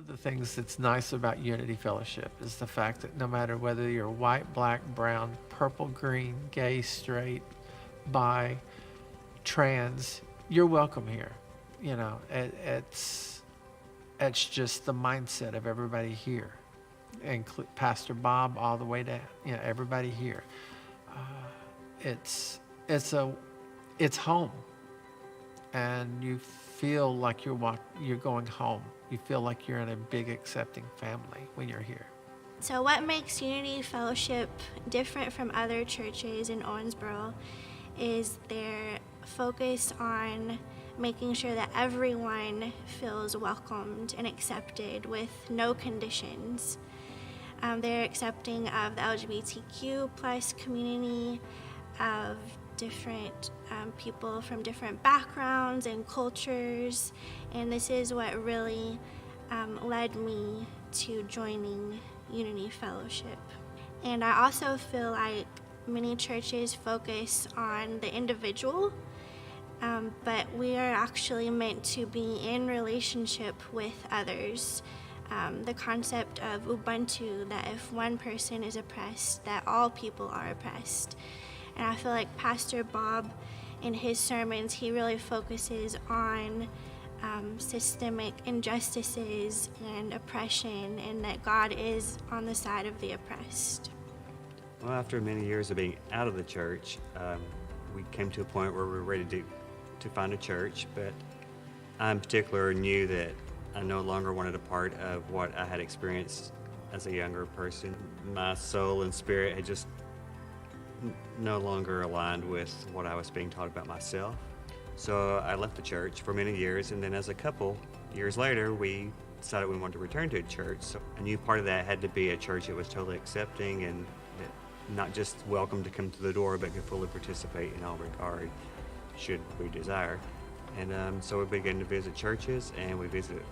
the things that's nice about Unity Fellowship is the fact that no matter whether you're white, black, brown, purple, green, gay, straight, bi, trans, you're welcome here. You know, it's just the mindset of everybody here, Pastor Bob all the way down. You know, everybody here. It's home, and you feel like you're going home. You feel like you're in a big accepting family when you're here. So what makes Unity Fellowship different from other churches in Owensboro is their focus on making sure that everyone feels welcomed and accepted with no conditions. They're accepting of the LGBTQ plus community, of different people from different backgrounds and cultures, and this is what really led me to joining Unity Fellowship. And I also feel like many churches focus on the individual, but we are actually meant to be in relationship with others. The concept of Ubuntu, that if one person is oppressed, that all people are oppressed. And I feel like Pastor Bob, in his sermons, he really focuses on systemic injustices and oppression, and that God is on the side of the oppressed. Well, after many years of being out of the church, we came to a point where we were ready to find a church, but I in particular knew that I no longer wanted a part of what I had experienced as a younger person. My soul and spirit had just no longer aligned with what I was being taught about myself. So I left the church for many years, and then as a couple years later, we decided we wanted to return to a church. So I knew part of that had to be a church that was totally accepting and not just welcome to come to the door, but could fully participate in all regard, should we desire. And so we began to visit churches, and we visited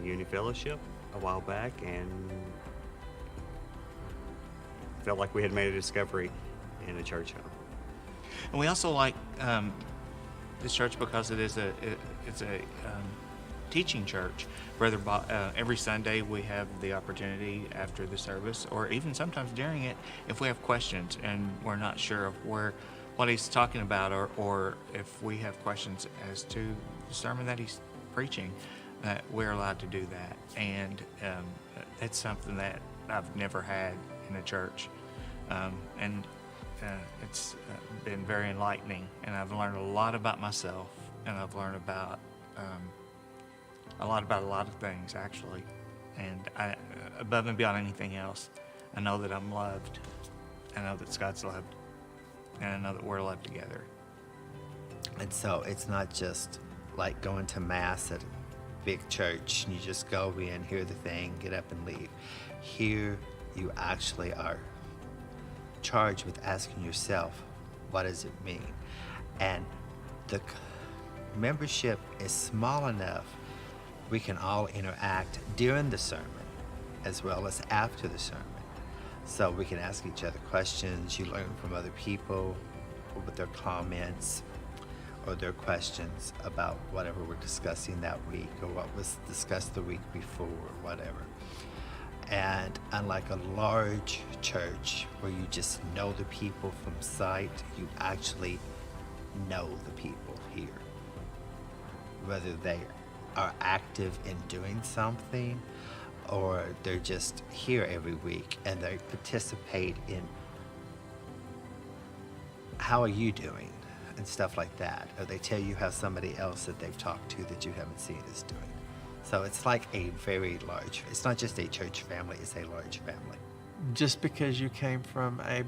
Unity Fellowship a while back, and felt like we had made a discovery in a church home. And we also like this church because it's a teaching church. Every Sunday we have the opportunity after the service, or even sometimes during it, if we have questions and we're not sure of what he's talking about, or if we have questions as to the sermon that he's preaching, that we're allowed to do that. And it's something that I've never had in a church. And it's been very enlightening, and I've learned a lot about myself, and I've learned about a lot of things, actually. And above and beyond anything else, I know that I'm loved. I know that Scott's loved, and I know that we're loved together. And so it's not just like going to mass at a big church and you just go in, hear the thing, get up and leave. Here you actually are charged with asking yourself, what does it mean? And the membership is small enough we can all interact during the sermon as well as after the sermon. So we can ask each other questions. You learn from other people with their comments or their questions about whatever we're discussing that week or what was discussed the week before or whatever. And unlike a large church where you just know the people from sight, you actually know the people here. Whether they are active in doing something or they're just here every week and they participate in how are you doing and stuff like that. Or they tell you how somebody else that they've talked to that you haven't seen is doing. So it's like a very large, it's not just a church family, it's a large family. Just because you came from a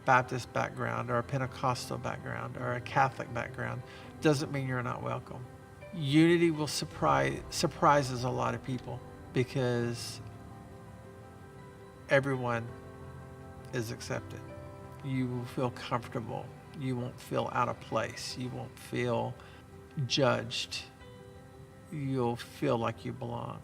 Baptist background or a Pentecostal background or a Catholic background doesn't mean you're not welcome. Unity will surprises a lot of people because everyone is accepted. You will feel comfortable. You won't feel out of place. You won't feel judged. You'll feel like you belong.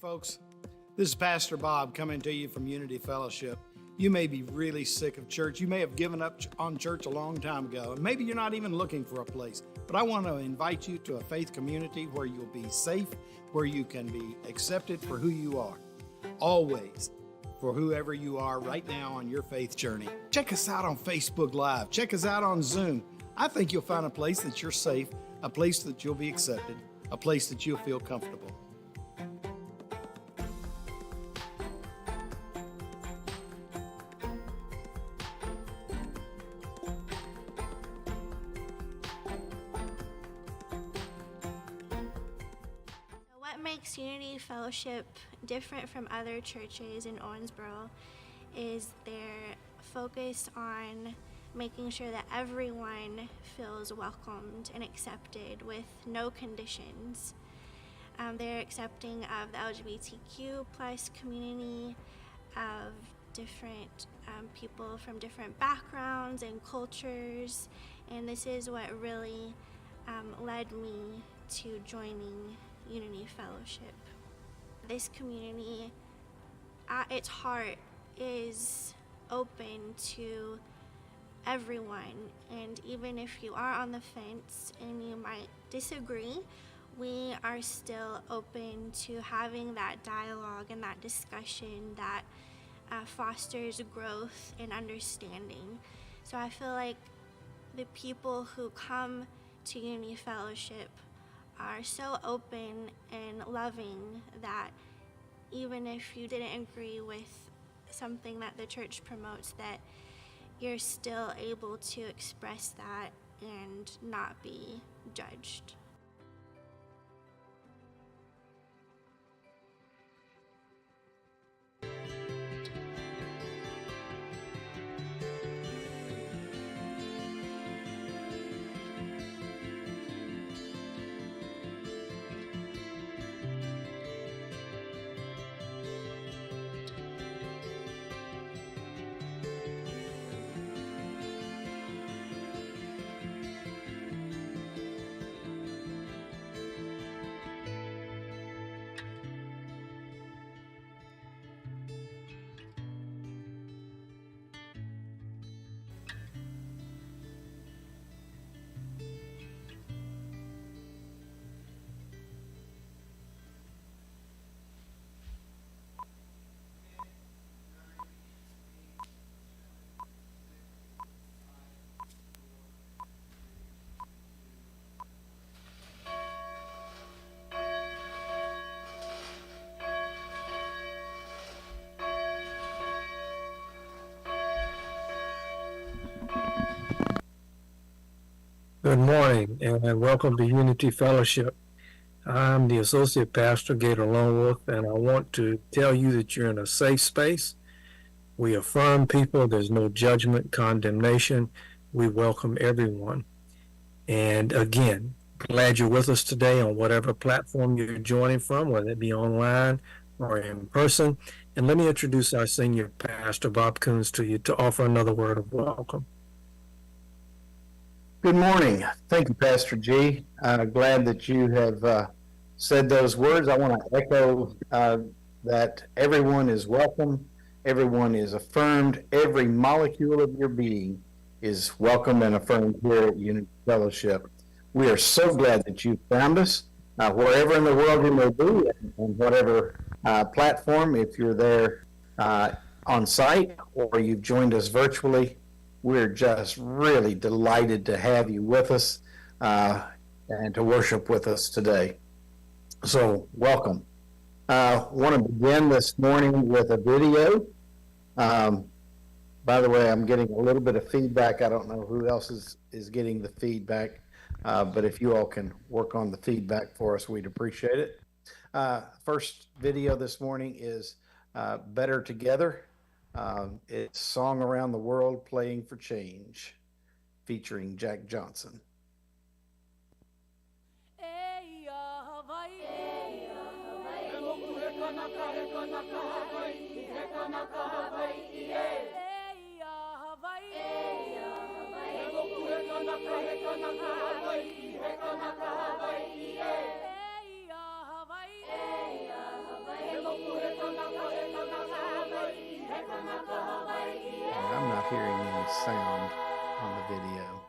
folks. This is Pastor Bob coming to you from Unity Fellowship. You may be really sick of church. You may have given up on church a long time ago, and maybe you're not even looking for a place. But I want to invite you to a faith community where you'll be safe, where you can be accepted for who you are. Always, for whoever you are right now on your faith journey. Check us out on Facebook Live. Check us out on Zoom. I think you'll find a place that you're safe, a place that you'll be accepted, a place that you'll feel comfortable. What makes Unity Fellowship different from other churches in Owensboro is their focus on making sure that everyone feels welcomed and accepted with no conditions. They're accepting of the LGBTQ plus community, of different people from different backgrounds and cultures, and this is what really led me to joining Unity Fellowship. This community, at its heart, is open to everyone, and even if you are on the fence and you might disagree, we are still open to having that dialogue and that discussion that fosters growth and understanding. So I feel like the people who come to Unity Fellowship are so open and loving that even if you didn't agree with something that the church promotes, that you're still able to express that and not be judged. Good morning and welcome to Unity Fellowship. I'm the Associate Pastor, Gator Longworth, and I want to tell you that you're in a safe space. We affirm people. There's no judgment, condemnation. We welcome everyone. And again, glad you're with us today on whatever platform you're joining from, whether it be online or in person. And let me introduce our Senior Pastor, Bob Coons, to you to offer another word of welcome. Good morning. Thank you, Pastor G. Glad that you have said those words. I want to echo that everyone is welcome, everyone is affirmed, every molecule of your being is welcome and affirmed here at Unity Fellowship. We are so glad that you found us, wherever in the world you may be, and whatever platform, if you're there on site or you've joined us virtually. We're just really delighted to have you with us and to worship with us today. So, welcome. I want to begin this morning with a video. By the way, I'm getting a little bit of feedback. I don't know who else is getting the feedback, but if you all can work on the feedback for us, we'd appreciate it. First video this morning is Better Together. It's Song Around the World Playing for Change, featuring Jack Johnson. hearing any sound on the video.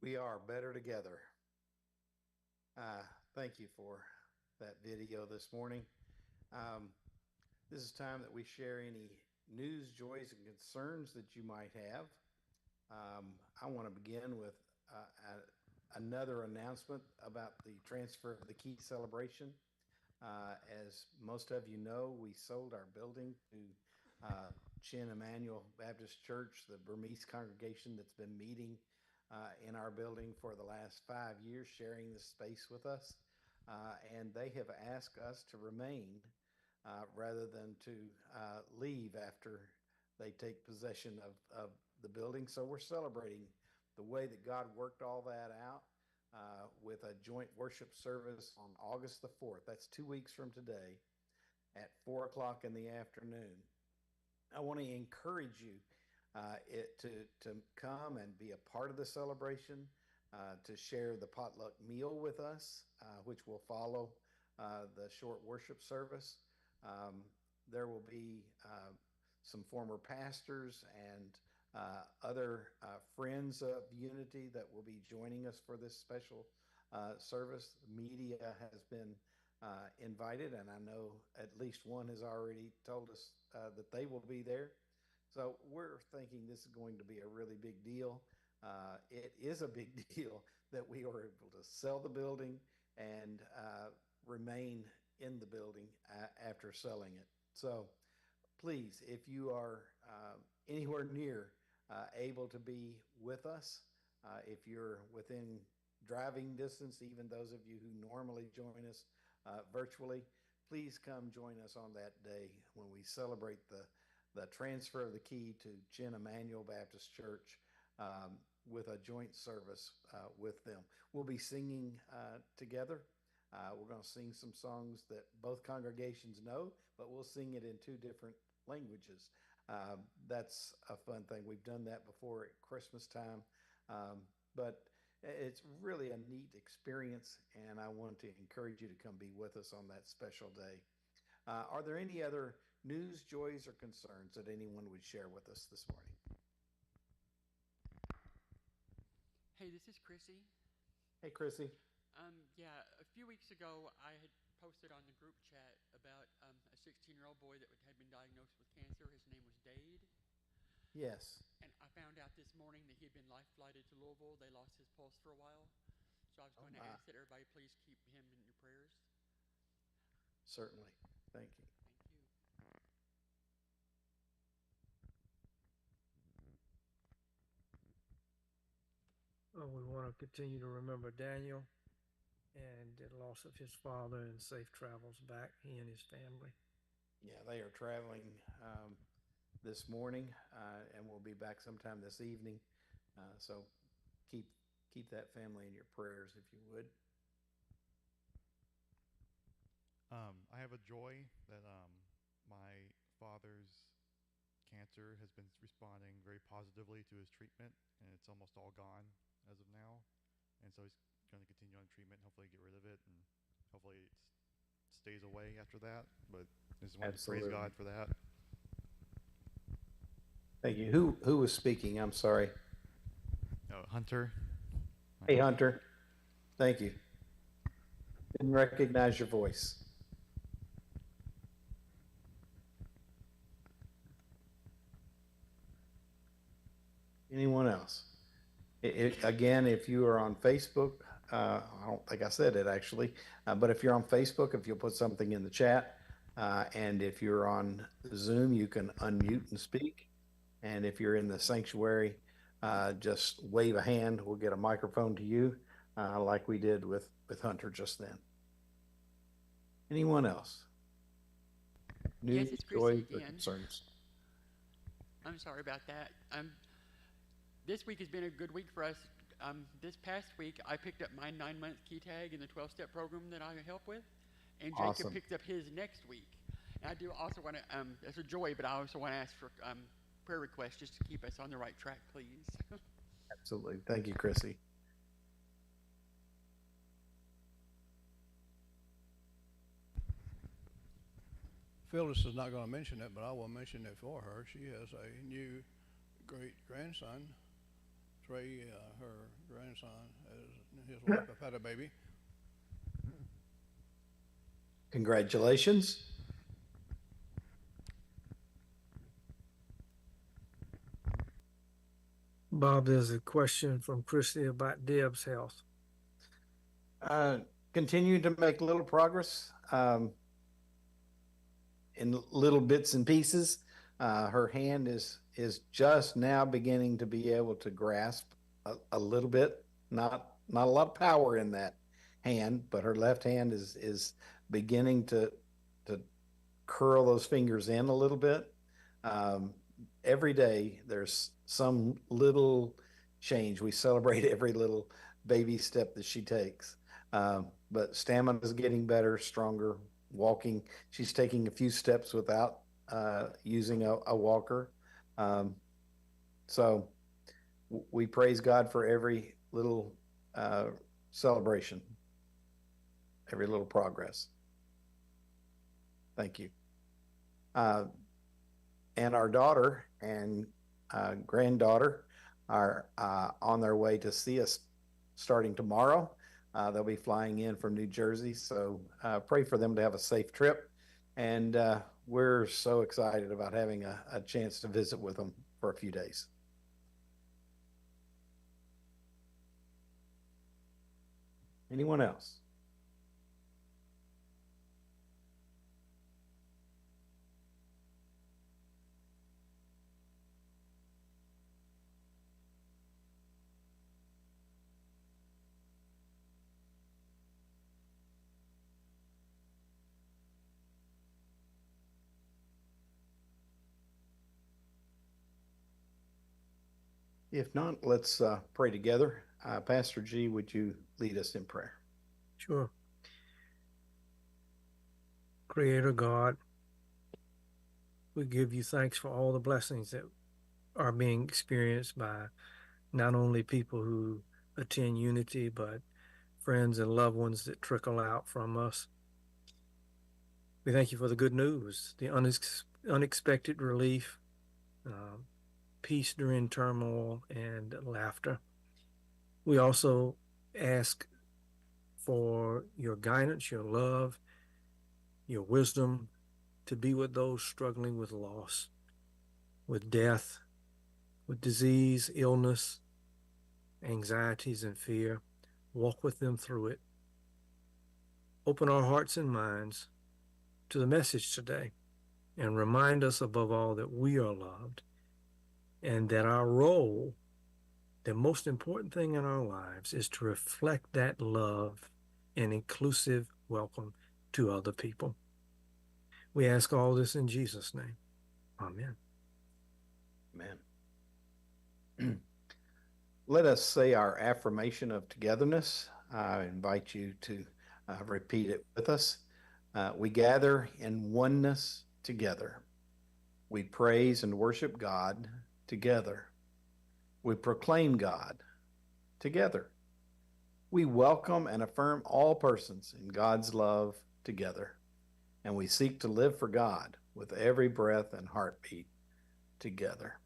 We are better together. Thank you for that video this morning. This is time that we share any news, joys, and concerns that you might have. I want to begin with another announcement about the transfer of the key celebration. As most of you know, we sold our building to Chin Emmanuel Baptist Church, the Burmese congregation that's been meeting in our building for the last 5 years, sharing this space with us. And they have asked us to remain rather than to leave after they take possession of the building. So we're celebrating the way that God worked all that out with a joint worship service on August the 4th. That's 2 weeks from today at 4 o'clock in the afternoon. I want to encourage you to come and be a part of the celebration, to share the potluck meal with us, which will follow the short worship service. There will be some former pastors and other friends of Unity that will be joining us for this special service. The media has been invited, and I know at least one has already told us that they will be there. So we're thinking this is going to be a really big deal. It is a big deal that we are able to sell the building and remain in the building after selling it. So please, if you are anywhere near able to be with us, if you're within driving distance, even those of you who normally join us virtually, please come join us on that day when we celebrate the transfer of the key to Chin Emmanuel Baptist Church with a joint service with them. We'll be singing together. We're going to sing some songs that both congregations know, but we'll sing it in 2 different languages. That's a fun thing. We've done that before at Christmas time, but it's really a neat experience, and I want to encourage you to come be with us on that special day. Are there any other news, joys, or concerns that anyone would share with us this morning? Hey, this is Chrissy. Hey, Chrissy. Yeah, a few weeks ago, I had posted on the group chat about a 16-year-old boy that had been diagnosed with cancer. His name was Dade. Yes. And I found out this morning that he had been life flighted to Louisville. They lost his pulse for a while. So I was going to ask that everybody please keep him in your prayers. Certainly. Thank you. Thank you. We want to continue to remember Daniel and the loss of his father and safe travels back, he and his family. Yeah, they are traveling this morning and we'll be back sometime this evening. So keep that family in your prayers if you would. I have a joy that my father's cancer has been responding very positively to his treatment, and it's almost all gone as of now. And so he's going to continue on treatment, hopefully get rid of it, and hopefully it stays away after that. But I just wanted to praise God for that. Thank you. Who was speaking? I'm sorry. Hunter. Hey, Hunter. Thank you. Didn't recognize your voice. Anyone else? Again, if you are on Facebook, I don't think I said it actually, but if you're on Facebook, if you'll put something in the chat, and if you're on Zoom, you can unmute and speak. And if you're in the sanctuary, just wave a hand. We'll get a microphone to you, like we did with Hunter just then. Anyone else? Yes, it's Chrissy again. Concerns? I'm sorry about that. This week has been a good week for us. This past week, I picked up my 9-month key tag in the 12-step program that I help with, and Jacob Awesome. picked up his next week. And I do also want to, it's a joy, but I also want to ask for prayer requests just to keep us on the right track, please. Absolutely. Thank you, Chrissy. Phyllis is not going to mention it, but I will mention it for her. She has a new great grandson, Trey, her grandson, and his wife have had a baby. Congratulations. Bob, there's a question from Christy about Deb's health. Continue to make little progress in little bits and pieces. Her hand is just now beginning to be able to grasp a little bit. Not a lot of power in that hand, but her left hand is beginning to curl those fingers in a little bit. Every day there's some little change. We celebrate every little baby step that she takes. But stamina is getting better, stronger. Walking, she's taking a few steps without using a walker. So we praise God for every little celebration, every little progress. Thank you. And our daughter and granddaughter are on their way to see us starting tomorrow. They'll be flying in from New Jersey, so pray for them to have a safe trip. And we're so excited about having a chance to visit with them for a few days. Anyone else? If not, let's pray together. Pastor G, would you lead us in prayer? Sure. Creator God, we give you thanks for all the blessings that are being experienced by not only people who attend Unity, but friends and loved ones that trickle out from us. We thank you for the good news, the unexpected relief, peace during turmoil, and laughter. We also ask for your guidance, your love, your wisdom to be with those struggling with loss, with death, with disease, illness, anxieties, and fear. Walk with them through it. Open our hearts and minds to the message today and remind us above all that we are loved and that our role, the most important thing in our lives, is to reflect that love and inclusive welcome to other people. We ask all this in Jesus' name. Amen. Amen. Let us say our affirmation of togetherness. I invite you to repeat it with us. We gather in oneness together. We praise and worship God together. We proclaim God together. We welcome and affirm all persons in God's love together. And we seek to live for God with every breath and heartbeat together.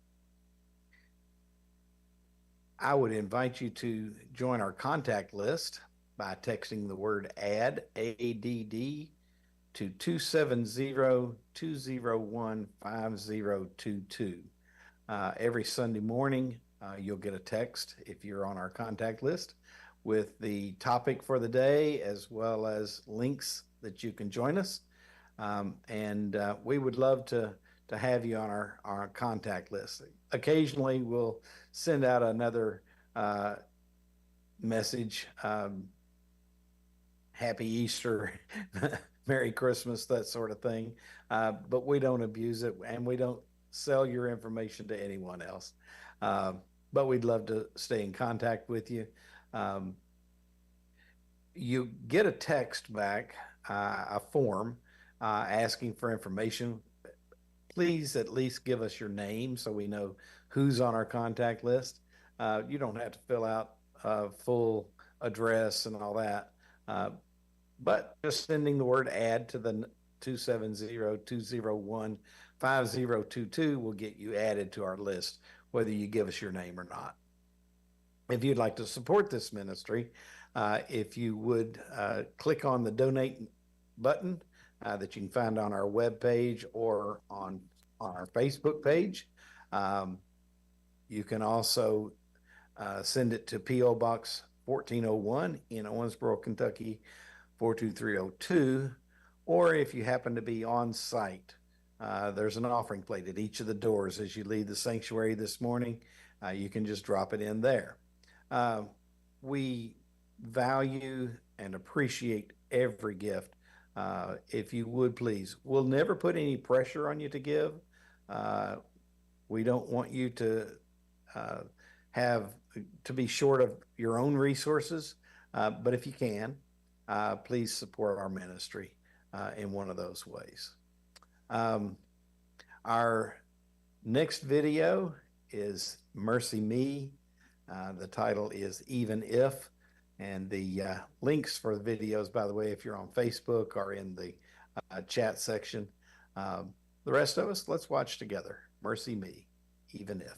I would invite you to join our contact list by texting the word ADD, A-D-D, to 270-201-5022. Every Sunday morning, you'll get a text if you're on our contact list with the topic for the day, as well as links that you can join us. We would love to have you on our contact list. Occasionally, we'll send out another message, Happy Easter, Merry Christmas, that sort of thing. But we don't abuse it, and we don't sell your information to anyone else. But we'd love to stay in contact with you. You get a text back, a form, asking for information. Please at least give us your name so we know who's on our contact list. You don't have to fill out a full address and all that. But just sending the word add to the 270-201-5022 will get you added to our list, whether you give us your name or not. if you'd like to support this ministry, if you would click on the donate button that you can find on our webpage or on our Facebook page. You can also send it to P.O. Box 1401 in Owensboro, Kentucky 42302. Or if you happen to be on site, there's an offering plate at each of the doors as you leave the sanctuary this morning. You can just drop it in there. We value and appreciate every gift. If you would please, we'll never put any pressure on you to give. We don't want you to have to be short of your own resources, but if you can, please support our ministry in one of those ways. Our next video is Mercy Me. The title is Even If, and the links for the videos, by the way, if you're on Facebook, are in the chat section. The rest of us, let's watch together. Mercy Me, Even If.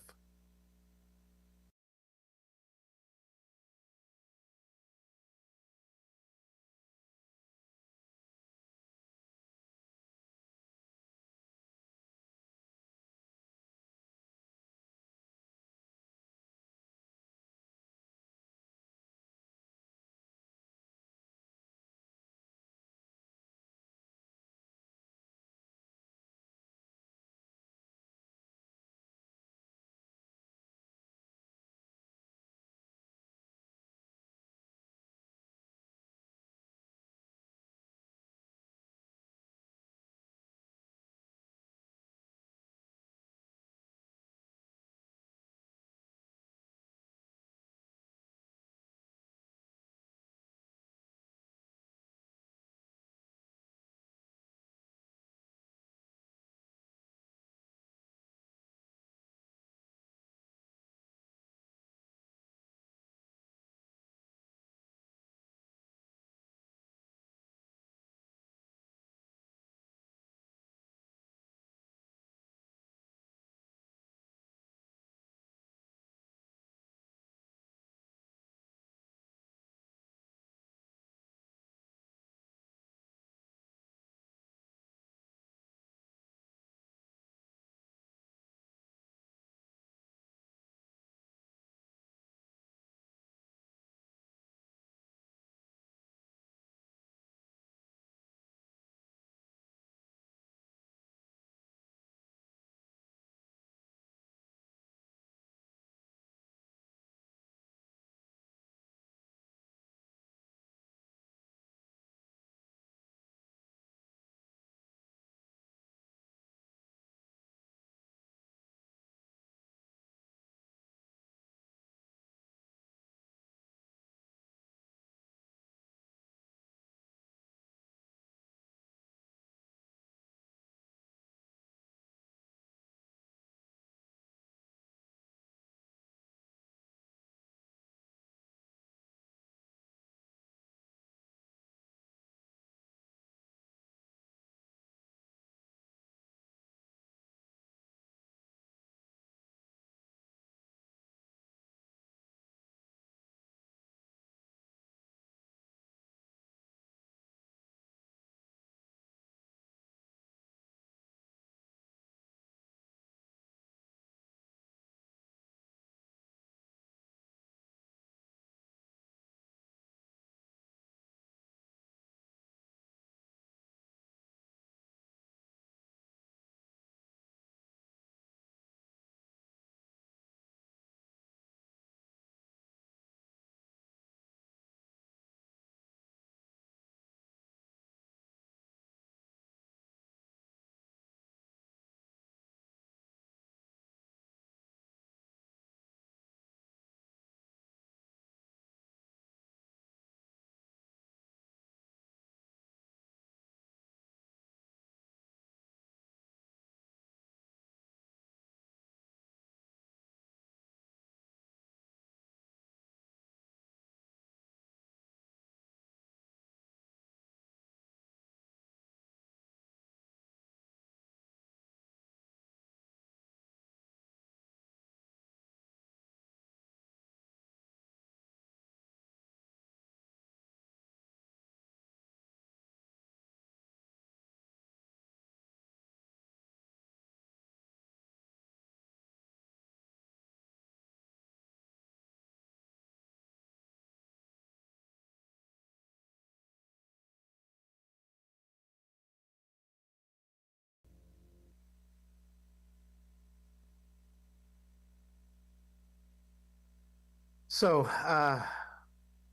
So, I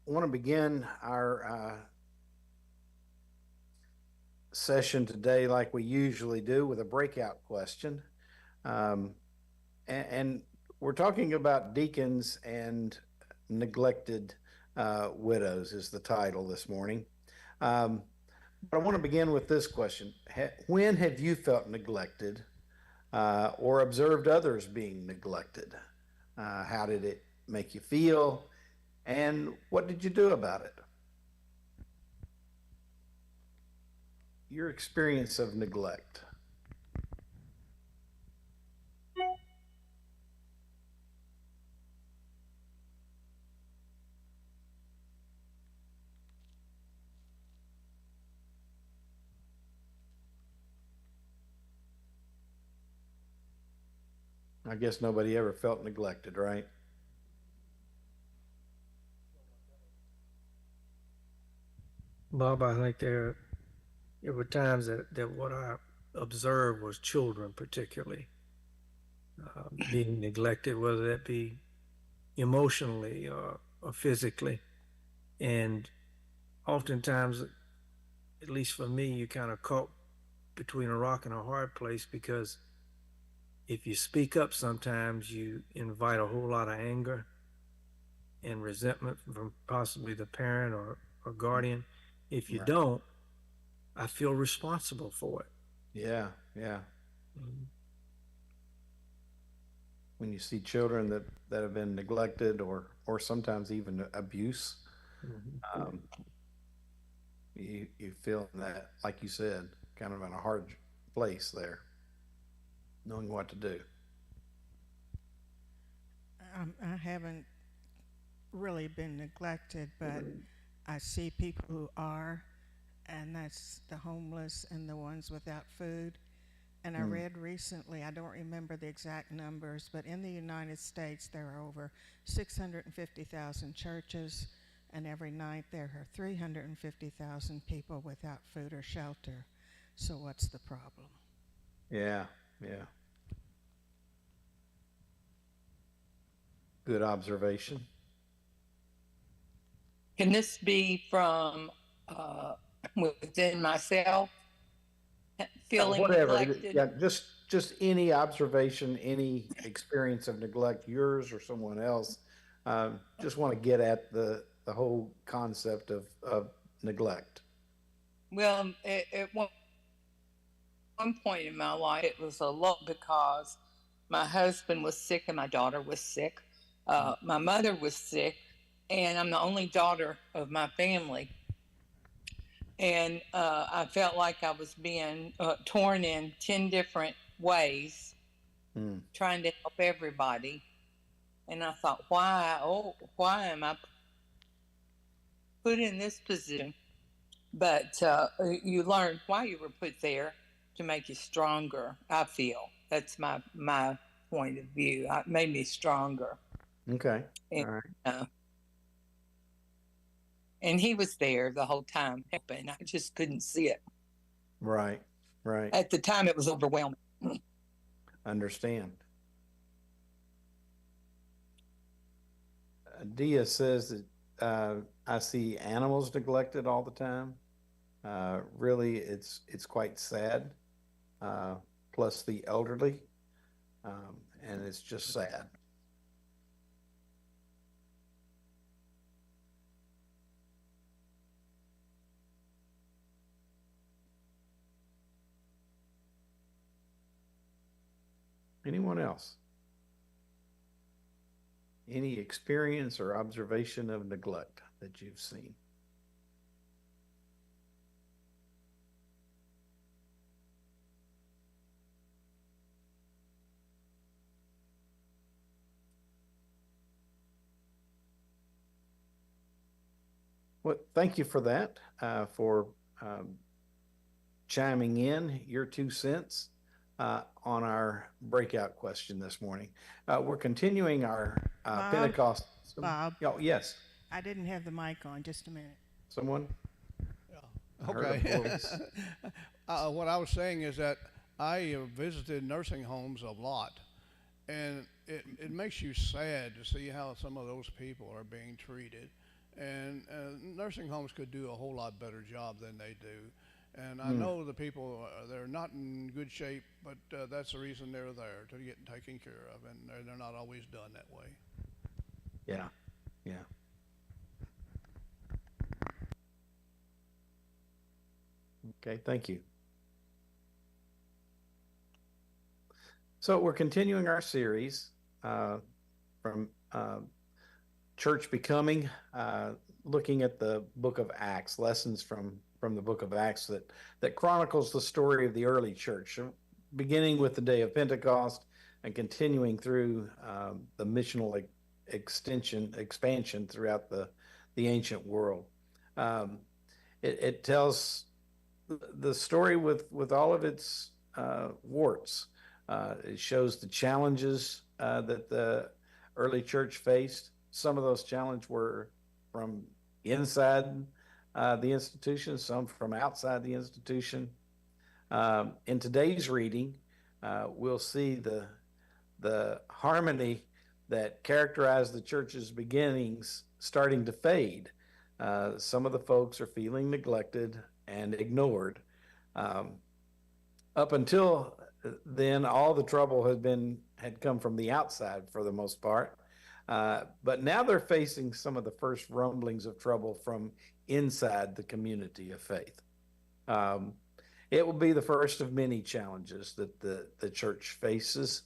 want to begin our session today like we usually do with a breakout question. Um, and we're talking about deacons and neglected widows, is the title this morning. But I want to begin with this question. When have you felt neglected or observed others being neglected? How did it make you feel? And what did you do about it? Your experience of neglect. I guess nobody ever felt neglected, right? Bob, I think there were times that what I observed was children, particularly being neglected, whether that be emotionally or physically. And oftentimes, at least for me, you kind of caught between a rock and a hard place because if you speak up, sometimes you invite a whole lot of anger and resentment from possibly the parent or guardian. If you Right. don't, I feel responsible for it. Yeah, yeah. Mhm. When you see children that have been neglected or sometimes even abuse, Mhm. um, you feel that, like you said, kind of in a hard place there, knowing what to do. I haven't really been neglected, but I see people who are, and that's the homeless and the ones without food. And I Mm. read recently, I don't remember the exact numbers, but in the United States there are over 650,000 churches, and every night there are 350,000 people without food or shelter. So what's the problem? Yeah, yeah. Good observation. Can this be from within myself, feeling Whatever. neglected? Yeah, just any observation, any experience of neglect, yours or someone else. Just want to get at the whole concept of neglect. Well, at one point in my life, it was a lot because my husband was sick and my daughter was sick. My mother was sick, and I'm the only daughter of my family. And I felt like I was being torn in 10 different ways, Mm. trying to help everybody. And I thought, why am I put in this position? But you learn why you were put there to make you stronger. I feel that's my point of view. It made me stronger, Okay. and, All right. uh, and he was there the whole time helping. I just couldn't see it Right. Right. at the time. It was overwhelming. Understand. Dia says that I see animals neglected all the time. Really, it's quite sad. Plus the elderly, and it's just sad. Anyone else? Any experience or observation of neglect that you've seen? Well, thank you for that, for chiming in your 2 cents on our breakout question this morning. We're continuing our Bob? Pentecost. Bob? Oh, yes. I didn't have the mic on. Just a minute. Someone? Yeah. I heard a Okay. voice. What I was saying is that I visited nursing homes a lot, And it makes you sad to see how some of those people are being treated. And nursing homes could do a whole lot better job than they do. And I know the people, they're not in good shape, but that's the reason they're there, to get taken care of. And they're not always done that way. Yeah, yeah. Okay, thank you. So we're continuing our series from church becoming, looking at the book of Acts, lessons from the book of Acts that chronicles the story of the early church, beginning with the day of Pentecost and continuing through the missional expansion throughout the ancient world. It tells the story with all of its warts. It shows the challenges that the early church faced. Some of those challenges were from inside the institution, some from outside the institution. In today's reading, we'll see the harmony that characterized the church's beginnings starting to fade. Some of the folks are feeling neglected and ignored. Up until then, all the trouble had come from the outside for the most part. But now they're facing some of the first rumblings of trouble from inside the community of faith. It will be the first of many challenges that the church faces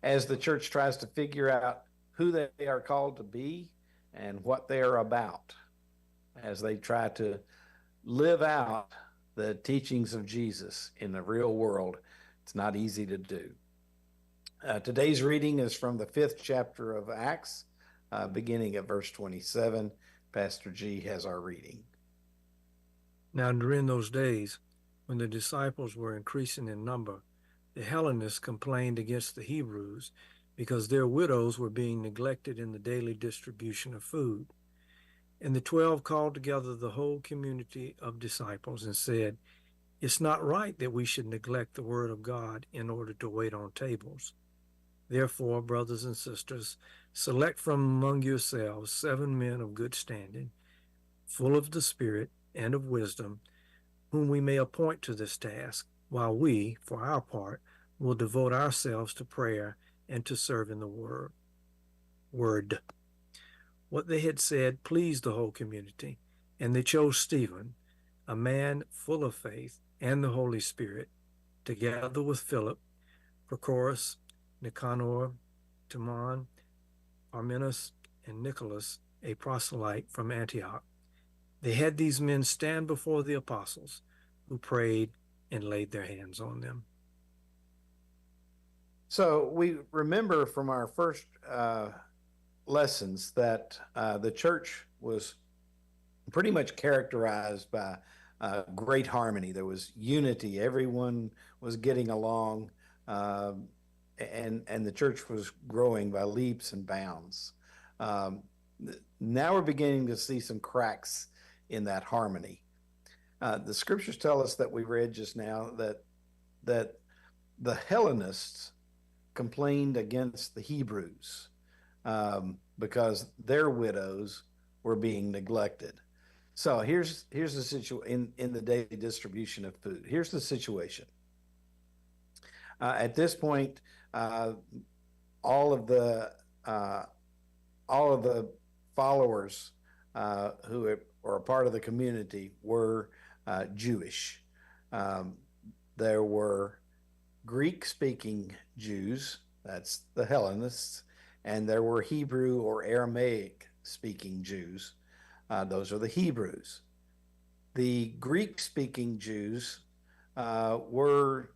as the church tries to figure out who they are called to be and what they are about, as they try to live out the teachings of Jesus in the real world. It's not easy to do. Today's reading is from the 5th chapter of Acts, beginning at verse 27. Pastor G has our reading. Now, during those days, when the disciples were increasing in number, the Hellenists complained against the Hebrews because their widows were being neglected in the daily distribution of food. And the 12 called together the whole community of disciples and said, "It's not right that we should neglect the word of God in order to wait on tables. Therefore, brothers and sisters, select from among yourselves 7 men of good standing, full of the Spirit and of wisdom, whom we may appoint to this task, while we, for our part, will devote ourselves to prayer and to serving the word." What they had said pleased the whole community, and they chose Stephen, a man full of faith and the Holy Spirit, together with Philip, Prochorus, Nicanor, Timon, Parmenas, and Nicholas, a proselyte from Antioch. They had these men stand before the apostles, who prayed and laid their hands on them. So we remember from our first lessons that the church was pretty much characterized by great harmony. There was unity. Everyone was getting along, and the church was growing by leaps and bounds. Now we're beginning to see some cracks in that harmony. The scriptures tell us that we read just now that the Hellenists complained against the Hebrews because their widows were being neglected. So here's the situation in the daily distribution of food. Here's the situation. At this point, all of the followers who are a part of the community were Jewish. There were Greek-speaking Jews, that's the Hellenists, and there were Hebrew or Aramaic-speaking Jews. Those are the Hebrews. The Greek-speaking Jews were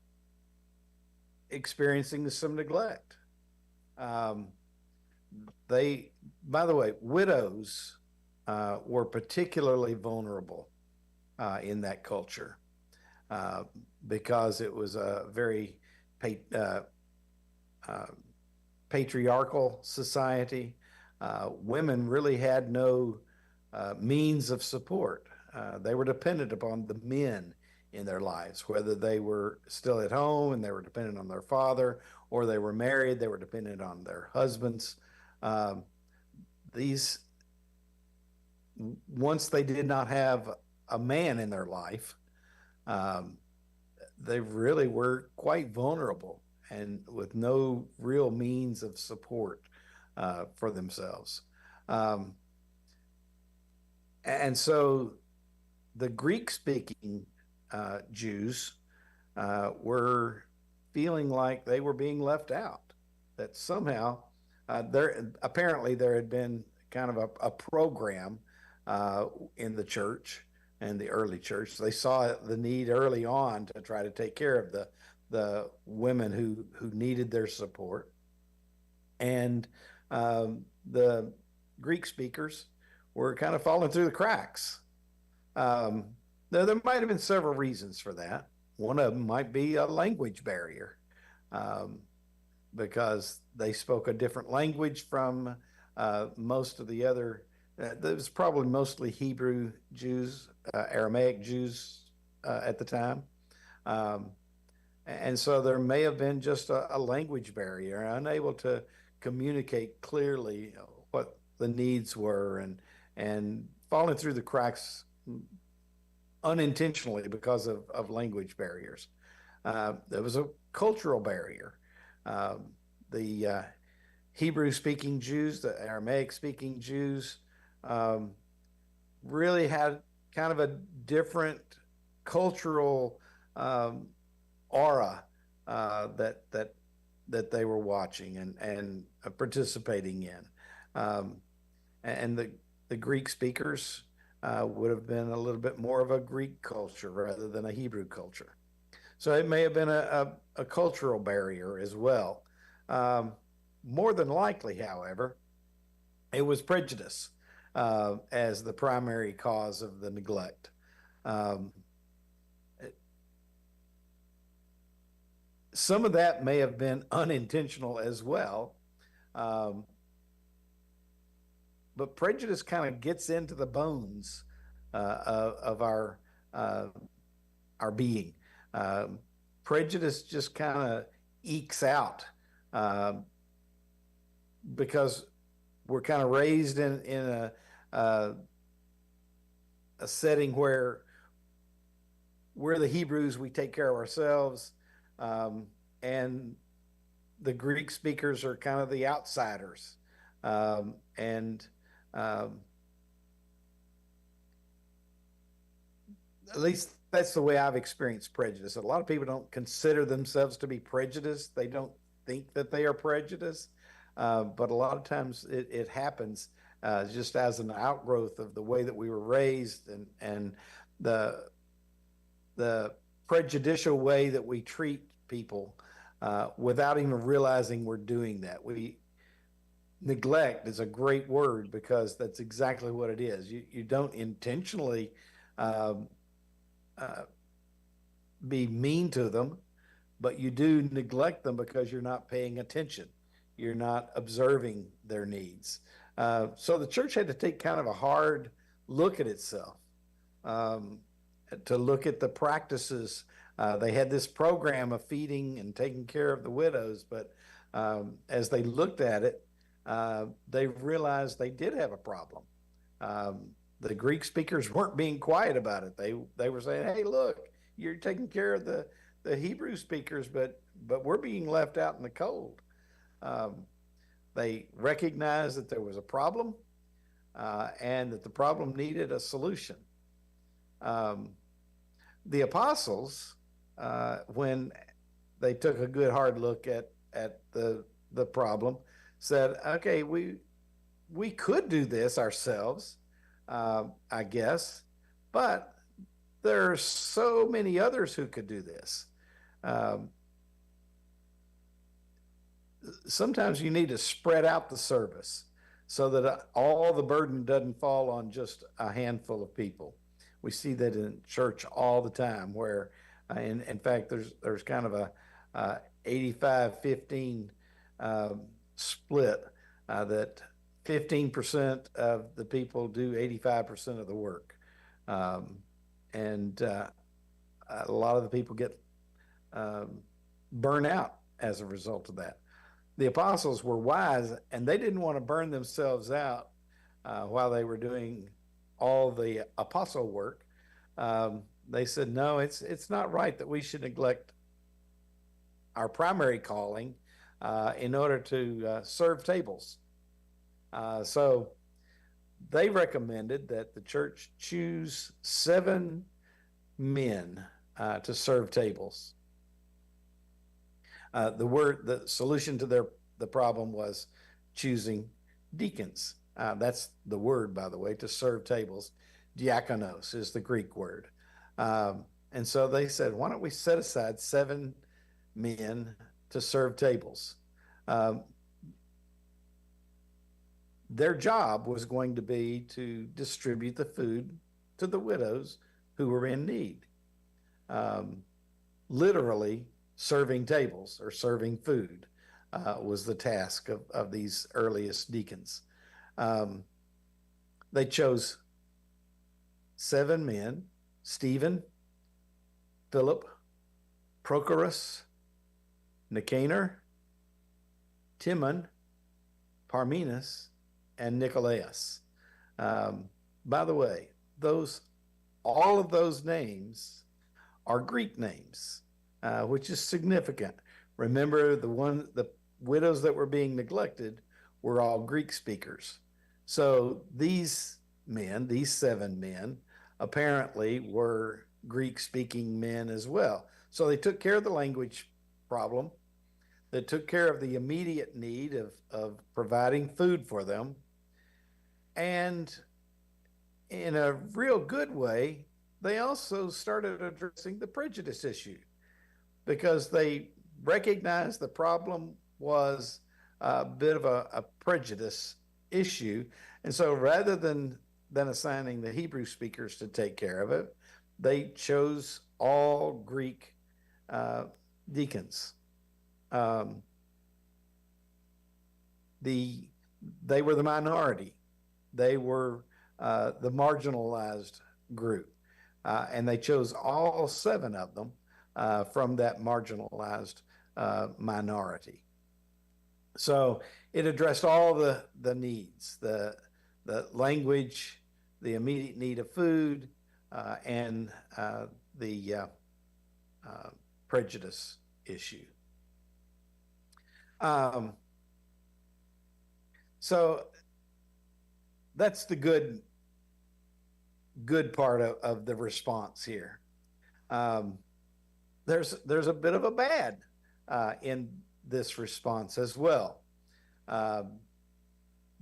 experiencing some neglect. By the way, widows were particularly vulnerable in that culture because it was a very patriarchal society. Women really had no means of support. They were dependent upon the men in their lives, whether they were still at home and they were dependent on their father, or they were married, they were dependent on their husbands. Um, these, once they did not have a man in their life, um, they really were quite vulnerable and with no real means of support for themselves. Um, and so the Greek speaking Jews were feeling like they were being left out, that somehow apparently there had been kind of a program in the church and the early church. They saw the need early on to try to take care of the women who needed their support. And the Greek speakers were kind of falling through the cracks. There might have been several reasons for that. One of them might be a language barrier, because they spoke a different language from most of the other. There was probably mostly Hebrew Jews, Aramaic Jews at the time. And so there may have been just a language barrier, unable to communicate clearly what the needs were, and falling through the cracks unintentionally because of language barriers. There was a cultural barrier. The Hebrew-speaking Jews, the Aramaic-speaking Jews, really had kind of a different cultural aura that they were watching and participating in. And the Greek speakers would have been a little bit more of a Greek culture rather than a Hebrew culture. So it may have been a cultural barrier as well. More than likely, however, it was prejudice as the primary cause of the neglect. Some of that may have been unintentional as well. But prejudice kind of gets into the bones of our being. Prejudice just kind of ekes out because we're kind of raised in a setting where we're the Hebrews, we take care of ourselves, and the Greek speakers are kind of the outsiders. At least that's the way I've experienced prejudice. A lot of people don't consider themselves to be prejudiced. They don't think that they are prejudiced. But a lot of times it happens just as an outgrowth of the way that we were raised and the prejudicial way that we treat people without even realizing we're doing that. Neglect is a great word because that's exactly what it is. You don't intentionally be mean to them, but you do neglect them because you're not paying attention. You're not observing their needs. So the church had to take kind of a hard look at itself, to look at the practices. They had this program of feeding and taking care of the widows, but as they looked at it, they realized they did have a problem. The Greek speakers weren't being quiet about it. They were saying, "Hey, look, you're taking care of the Hebrew speakers, but we're being left out in the cold." They recognized that there was a problem and that the problem needed a solution. The apostles, when they took a good hard look at the problem, said, "Okay, we could do this ourselves, I guess, but there are so many others who could do this." Sometimes you need to spread out the service so that all the burden doesn't fall on just a handful of people. We see that in church all the time where, in fact, there's kind of a 85-15 split, that 15% of the people do 85% of the work. And a lot of the people get burn out as a result of that. The apostles were wise, and they didn't want to burn themselves out while they were doing all the apostle work. They said, no, it's not right that we should neglect our primary calling in order to serve tables. So they recommended that the church choose 7 men to serve tables. The solution to the problem was choosing deacons. That's the word, by the way, to serve tables. Diakonos is the Greek word. And so they said, why don't we set aside 7 men to serve tables? Their job was going to be to distribute the food to the widows who were in need. Literally, serving tables or serving food was the task of these earliest deacons. They chose 7 men: Stephen, Philip, Prochorus, Nicanor, Timon, Parmenas, and Nicolaus. By the way, all of those names are Greek names, which is significant. Remember, the widows that were being neglected were all Greek speakers. So these 7 men, apparently were Greek-speaking men as well. So they took care of the language problem. They took care of the immediate need of providing food for them. And in a real good way, they also started addressing the prejudice issue, because they recognized the problem was a bit of a prejudice issue. And so rather than assigning the Hebrew speakers to take care of it, they chose all Greek deacons. They were the minority. They were the marginalized group. And they chose all 7 of them from that marginalized minority. So it addressed all the needs, the language, the immediate need of food, and the prejudice issue. So that's the good part of the response here. There's a bit of a bad in this response as well.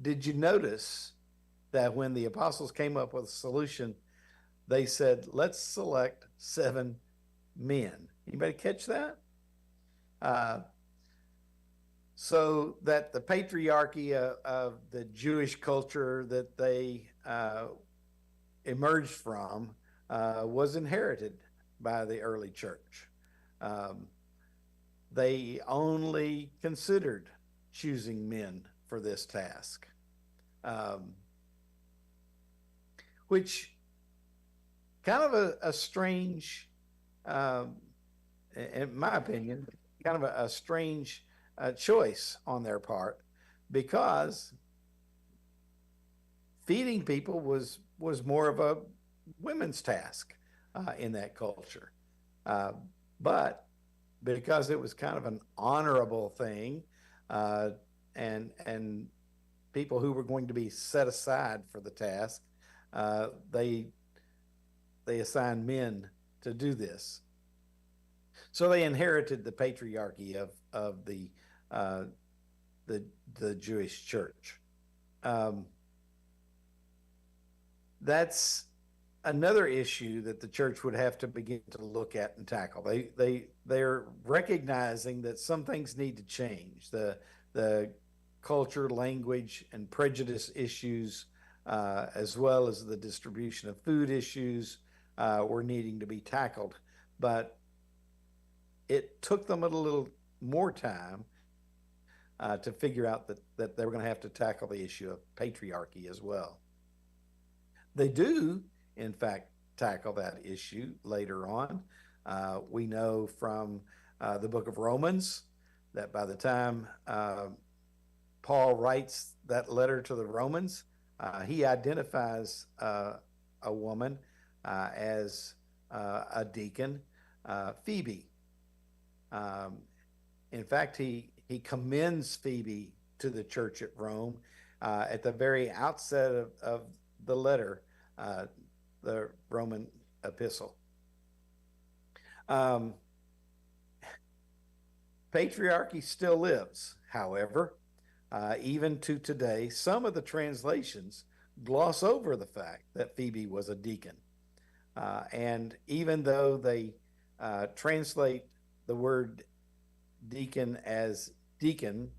Did you notice that when the apostles came up with a solution, they said, let's select 7 men? Anybody catch that? So that the patriarchy of the Jewish culture that they emerged from was inherited by the early church. They only considered choosing men for this task, which kind of a strange, in my opinion, kind of a strange choice on their part, because feeding people was more of a women's task in that culture. But because it was kind of an honorable thing, and people who were going to be set aside for the task, they assigned men to do this. So they inherited the patriarchy of the Jewish church. That's another issue that the church would have to begin to look at and tackle. They're recognizing that some things need to change. The culture, language, and prejudice issues, as well as the distribution of food issues, were needing to be tackled. But it took them a little more time to figure out that they were going to have to tackle the issue of patriarchy as well. They do, in fact, tackle that issue later on. We know from the book of Romans that by the time Paul writes that letter to the Romans, he identifies a woman as a deacon, Phoebe. In fact, he commends Phoebe to the church at Rome at the very outset of the letter, the Roman epistle. Patriarchy still lives, however. Even to today, some of the translations gloss over the fact that Phoebe was a deacon. And even though they translate the word deacon as deacon,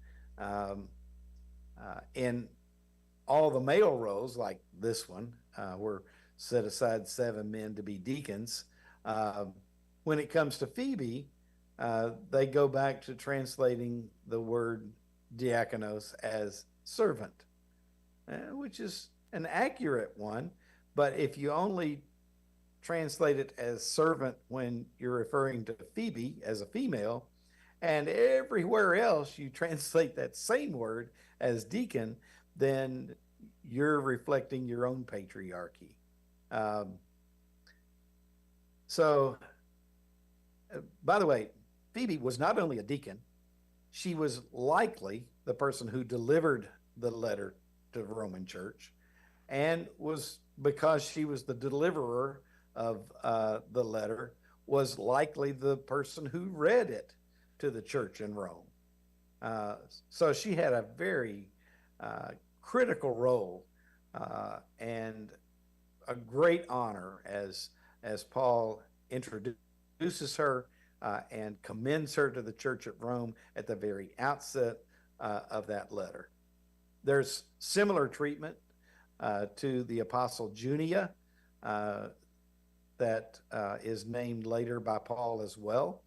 in all the male roles, like this one, were set aside 7 men to be deacons. When it comes to Phoebe, they go back to translating the word diakonos as servant, which is an accurate one. But if you only translate it as servant when you're referring to Phoebe as a female, and everywhere else you translate that same word as deacon, then you're reflecting your own patriarchy. By the way, Phoebe was not only a deacon, she was likely the person who delivered the letter to the Roman church, and was, because she was the deliverer of the letter, was likely the person who read it to the church in Rome. So she had a very critical role and a great honor as Paul introduces her and commends her to the church at Rome at the very outset of that letter. There's similar treatment to the apostle Junia that is named later by Paul as well.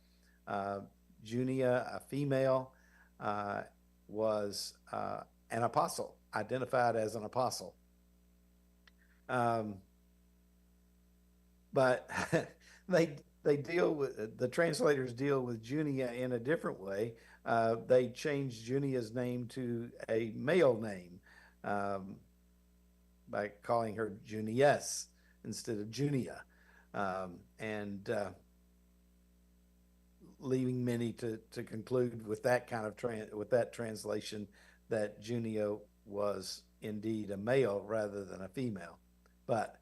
Junia, a female, was an apostle, identified as an apostle. But they deal with, the translators deal with Junia in a different way. They changed Junia's name to a male name by calling her Junius instead of Junia, and leaving many to conclude with that kind of with that translation that Junia was indeed a male rather than a female. But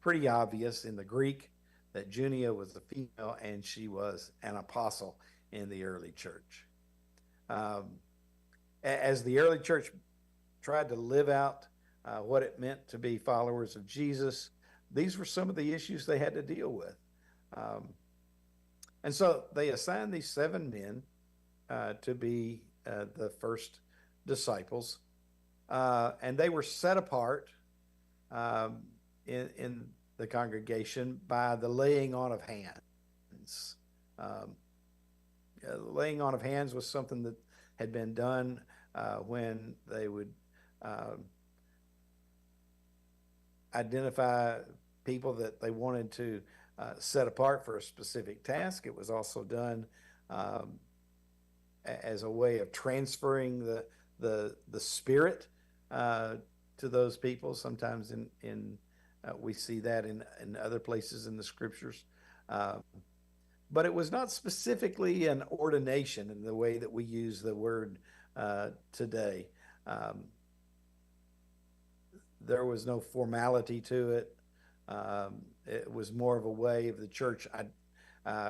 pretty obvious in the Greek that Junia was a female and she was an apostle in the early church. As the early church tried to live out what it meant to be followers of Jesus, these were some of the issues they had to deal with. And so they assigned these 7 men to be the first disciples, and they were set apart in the congregation by the laying on of hands. Laying on of hands was something that had been done when they would identify people that they wanted to set apart for a specific task. It was also done as a way of transferring the spirit to those people. Sometimes in we see that in other places in the scriptures. But it was not specifically an ordination in the way that we use the word today. There was no formality to it. It was more of a way of the church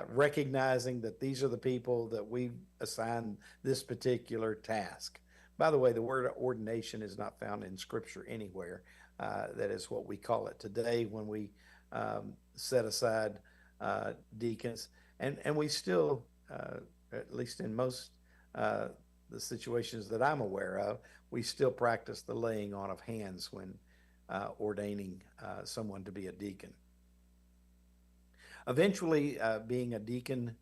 recognizing that these are the people that we assign this particular task. By the way, the word ordination is not found in Scripture anywhere. That is what we call it today when we set aside deacons. And we still, at least in most the situations that I'm aware of, we still practice the laying on of hands when ordaining someone to be a deacon. Eventually, being a deacon,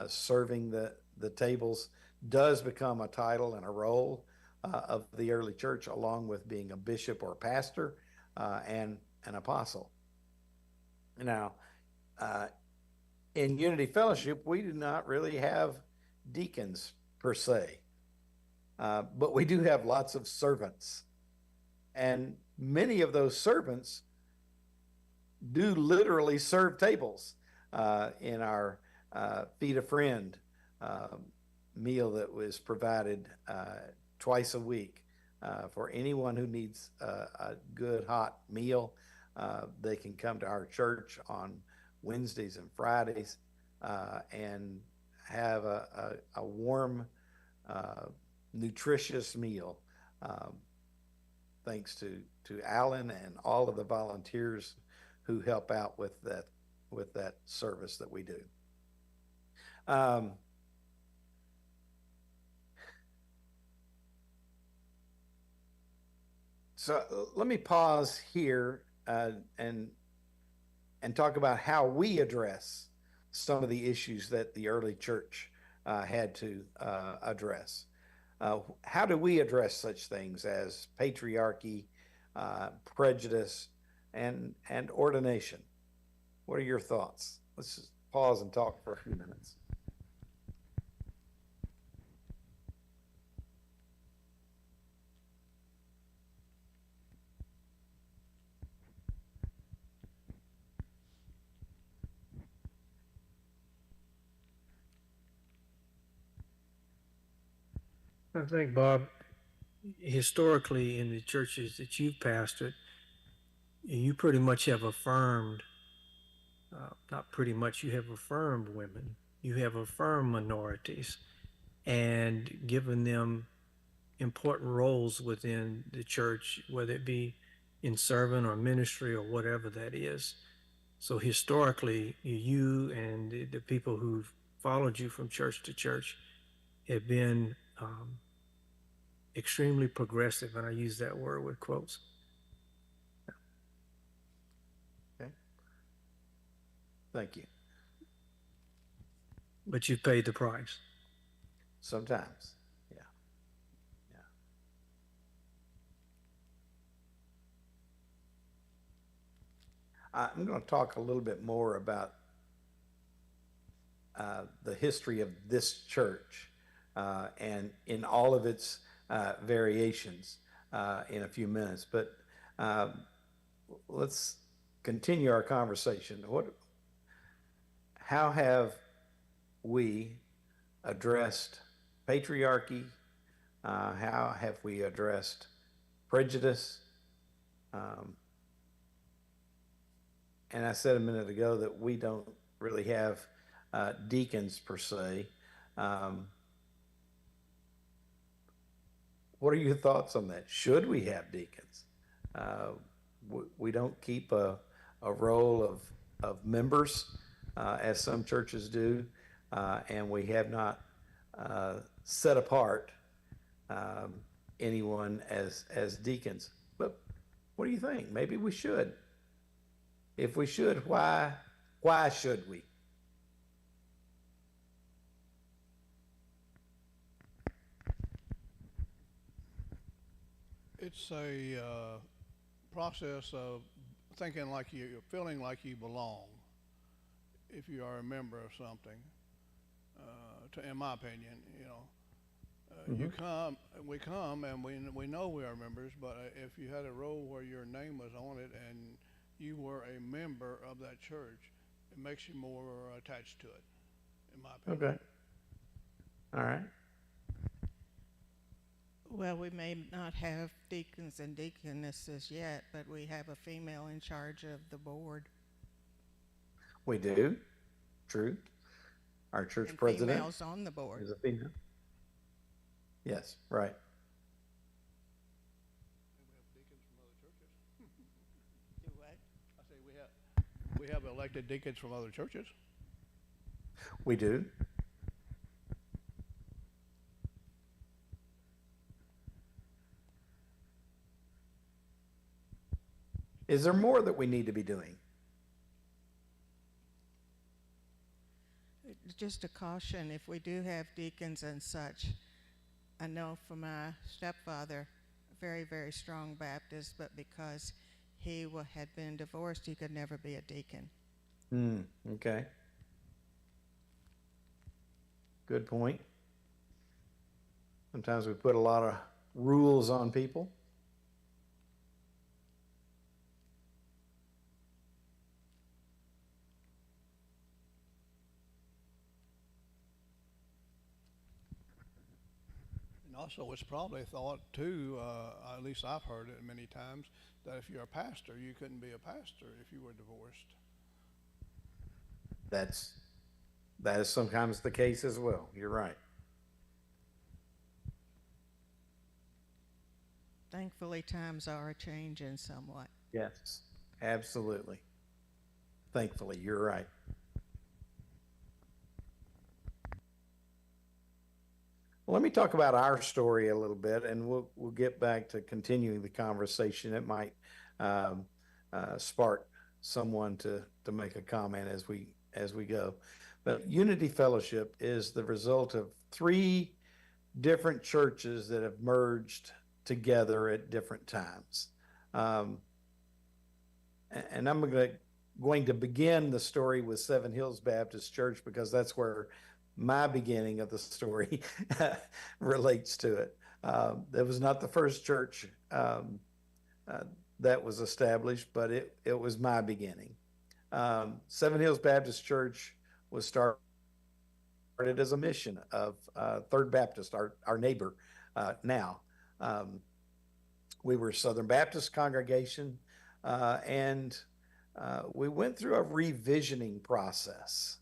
serving the tables, does become a title and a role of the early church, along with being a bishop or pastor and an apostle. Now, in Unity Fellowship, we do not really have deacons per se, but we do have lots of servants. And many of those servants do literally serve tables in our Feed a Friend meal that was provided twice a week for anyone who needs a good hot meal. They can come to our church on Wednesdays and Fridays and have a warm, nutritious meal. Thanks to Alan and all of the volunteers who help out with that service that we do. So let me pause here and talk about how we address some of the issues that the early church had to address. How do we address such things as patriarchy, prejudice, and ordination? What are your thoughts? Let's just pause and talk for a few minutes. I think, Bob, historically in the churches that you've pastored, you pretty much have affirmed, not pretty much, you have affirmed women, you have affirmed minorities, and given them important roles within the church, whether it be in servant or ministry or whatever that is. So historically, you and the people who've followed you from church to church have been extremely progressive, and I use that word with quotes. Okay. Thank you. But you paid the price. Sometimes, yeah. I'm going to talk a little bit more about the history of this church and in all of its variations in a few minutes. But let's continue our conversation. How have we addressed patriarchy? How have we addressed prejudice? And I said a minute ago that we don't really have deacons per se. What are your thoughts on that? Should we have deacons? We don't keep a roll of members as some churches do, and we have not set apart anyone as deacons. But what do you think? Maybe we should. If we should, why should we? It's a process of thinking like you're feeling like you belong. If you are a member of something, in my opinion, you come, we come, and we know we are members. But if you had a role where your name was on it and you were a member of that church, it makes you more attached to it, in my opinion. Okay. All right. Well, we may not have deacons and deaconesses yet, but we have a female in charge of the board. We do. True. Our church and president females on the board. is a female. Yes, right. And we have deacons from other churches. Do what? I say we have elected deacons from other churches. We do. Is there more that we need to be doing? Just a caution, if we do have deacons and such, I know from my stepfather, very, very strong Baptist, but because he had been divorced, he could never be a deacon. Okay. Good point. Sometimes we put a lot of rules on people. And also, it's probably thought too, at least I've heard it many times, that if you're a pastor, you couldn't be a pastor if you were divorced. That is sometimes the case as well. You're right. Thankfully, times are changing somewhat. Yes, absolutely. Thankfully, you're right. Well, let me talk about our story a little bit, and we'll get back to continuing the conversation. It might spark someone to make a comment as we go. But Unity Fellowship is the result of 3 different churches that have merged together at different times. And I'm going to begin the story with Seven Hills Baptist Church because that's where my beginning of the story relates to it. That was not the first church that was established, but it was my beginning. Seven Hills Baptist Church was started as a mission of Third Baptist, our neighbor now. We were a Southern Baptist congregation, and we went through a revisioning process,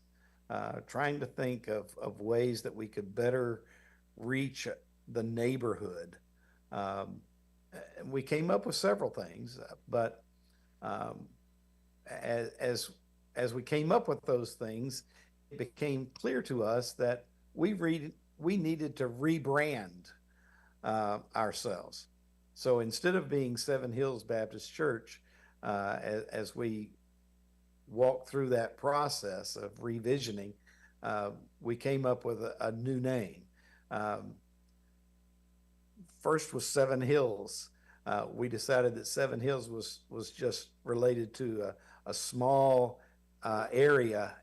trying to think of ways that we could better reach the neighborhood. We came up with several things, but as we came up with those things, it became clear to us that we needed to rebrand ourselves. So instead of being Seven Hills Baptist Church, as we walked through that process of revisioning, we came up with a new name. First was Seven Hills. We decided that Seven Hills was just related to a small area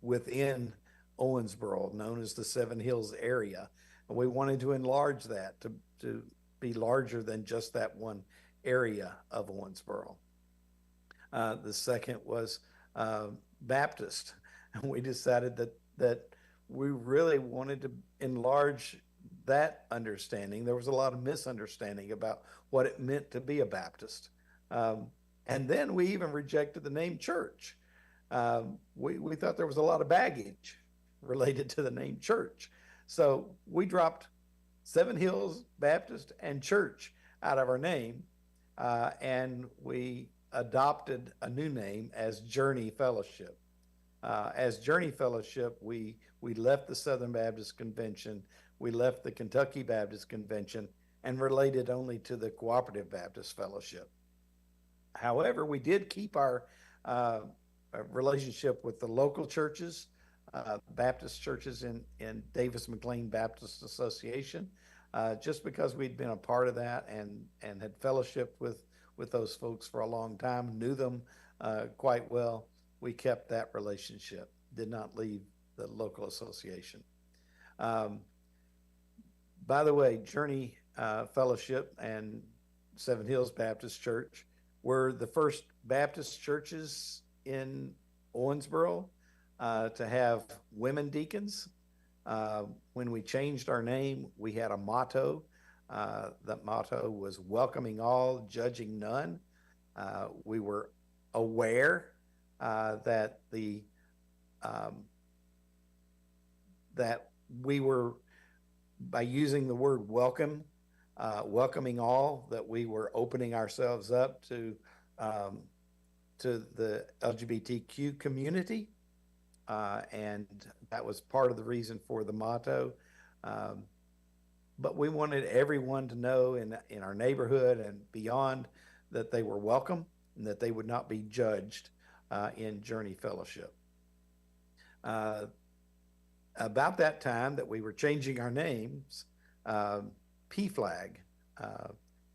within Owensboro, known as the Seven Hills area. And we wanted to enlarge that to be larger than just that one area of Owensboro. The second was Baptist. And we decided that we really wanted to enlarge that understanding. There was a lot of misunderstanding about what it meant to be a Baptist. And then we even rejected the name church. We thought there was a lot of baggage related to the name church. So we dropped Seven Hills Baptist and church out of our name, and we adopted a new name as Journey Fellowship. As Journey Fellowship, we left the Southern Baptist Convention, we left the Kentucky Baptist Convention, and related only to the Cooperative Baptist Fellowship. However, we did keep our relationship with the local churches, Baptist churches in Davis McLean Baptist Association, just because we'd been a part of that and had fellowshiped with those folks for a long time, knew them quite well. We kept that relationship, did not leave the local association. By the way, Journey Fellowship and Seven Hills Baptist Church were the first Baptist churches in Owensboro to have women deacons. When we changed our name, we had a motto. That motto was welcoming all, judging none. We were aware that that we were, by using the word welcome, welcoming all, that we were opening ourselves up to the LGBTQ community. And that was part of the reason for the motto. But we wanted everyone to know in our neighborhood and beyond that they were welcome and that they would not be judged in Journey Fellowship. About that time that we were changing our names, PFLAG,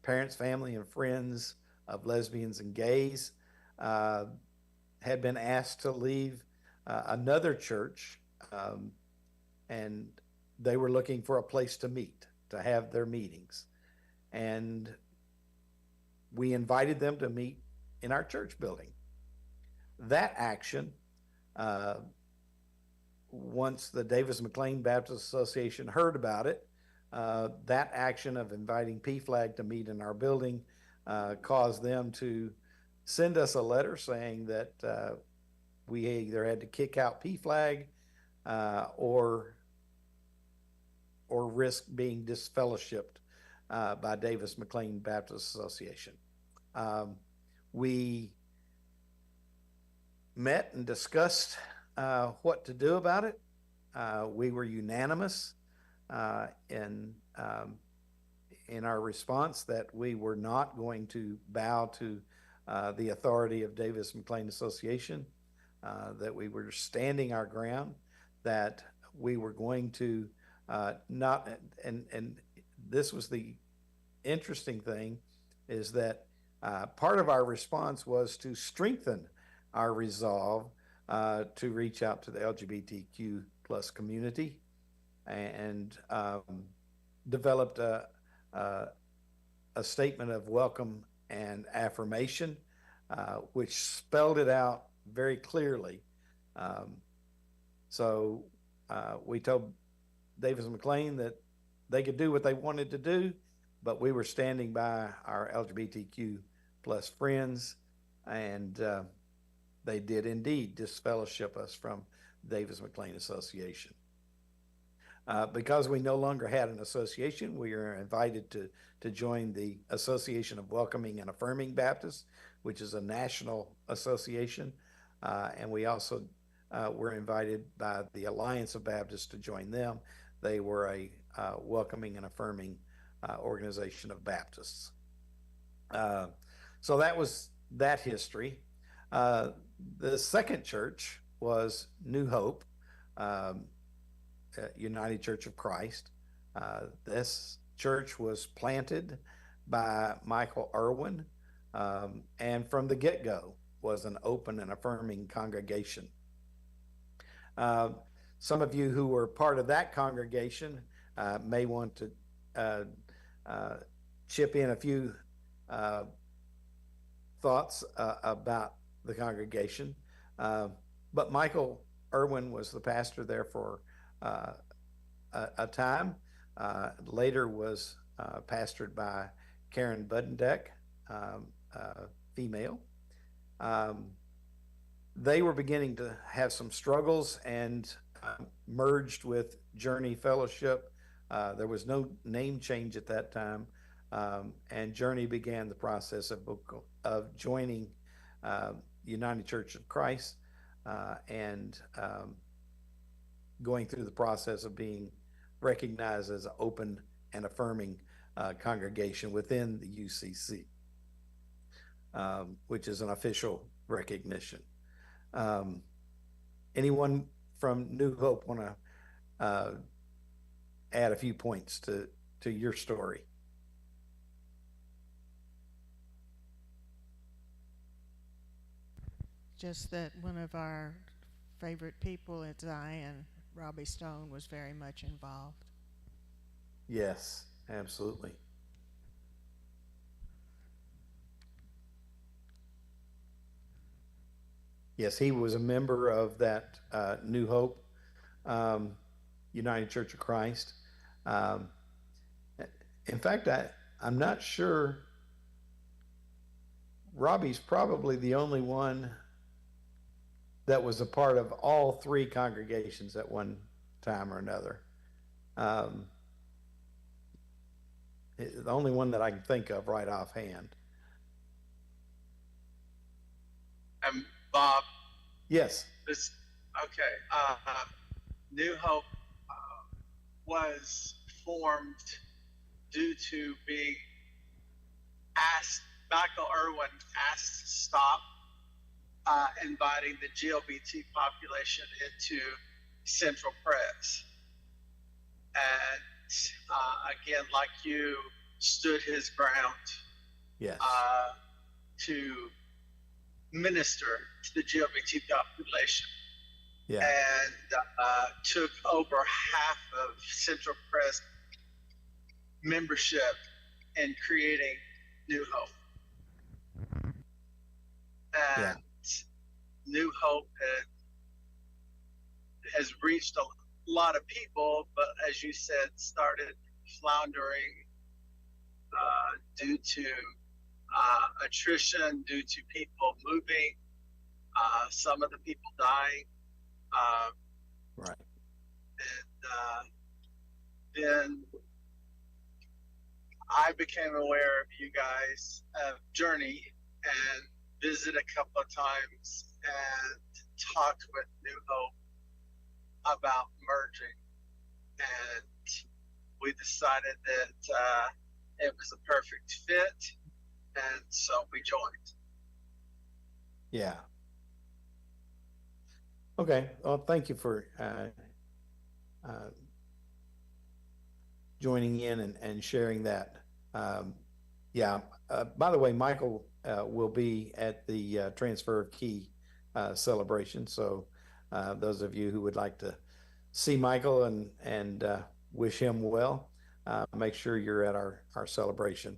Parents, Family, and Friends of Lesbians and Gays, had been asked to leave another church, and they were looking for a place to meet, to have their meetings. And we invited them to meet in our church building. That action, once the Davis McLean Baptist Association heard about it, that action of inviting PFLAG to meet in our building caused them to send us a letter saying that we either had to kick out PFLAG or risk being disfellowshipped by Davis McLean Baptist Association. We met and discussed what to do about it. We were unanimous in our response that we were not going to bow to the authority of Davis McLean Association, that we were standing our ground, that we were going to not, and this was the interesting thing, is that part of our response was to strengthen our resolve to reach out to the LGBTQ plus community, and developed a statement of welcome and affirmation, which spelled it out very clearly. So we told Davis McLean that they could do what they wanted to do, but we were standing by our LGBTQ plus friends, and they did indeed disfellowship us from Davis McLean Association. Because we no longer had an association, we were invited to join the Association of Welcoming and Affirming Baptists, which is a national association. And we also were invited by the Alliance of Baptists to join them. They were a welcoming and affirming organization of Baptists. So that was that history. The second church was New Hope, United Church of Christ. This church was planted by Michael Irwin, and from the get-go was an open and affirming congregation. Some of you who were part of that congregation may want to chip in a few thoughts about the congregation. But Michael Irwin was the pastor there for a time. Later was pastored by Karen Budendeck, female. They were beginning to have some struggles and merged with Journey Fellowship. There was no name change at that time, and Journey began the process of joining United Church of Christ and going through the process of being recognized as an open and affirming congregation within the UCC, which is an official recognition. Anyone from New Hope want to add a few points to your story? Just that one of our favorite people at Zion, Robbie Stone, was very much involved. Yes, absolutely. Yes, he was a member of that New Hope United Church of Christ. In fact, I'm not sure. Robbie's probably the only one that was a part of all three congregations at one time or another. The only one that I can think of right offhand. Bob? Yes. New Hope was formed due to being asked, Michael Irwin asked to stop inviting the GLBT population into Central Pres. And again, like you, stood his ground. Yes. To minister to the GLBT population. Yeah. and took over half of Central Crest membership in creating New Hope. Yeah. And New Hope has reached a lot of people, but as you said, started floundering due to attrition, due to people moving, some of the people dying. Right. And then I became aware of you guys' journey and visited a couple of times and talked with New Hope about merging. And we decided that it was a perfect fit. And so we joined. Yeah. Okay. Well, thank you for joining in and sharing that. Yeah. By the way, Michael will be at the transfer of key celebration. So those of you who would like to see Michael and wish him well, make sure you're at our celebration.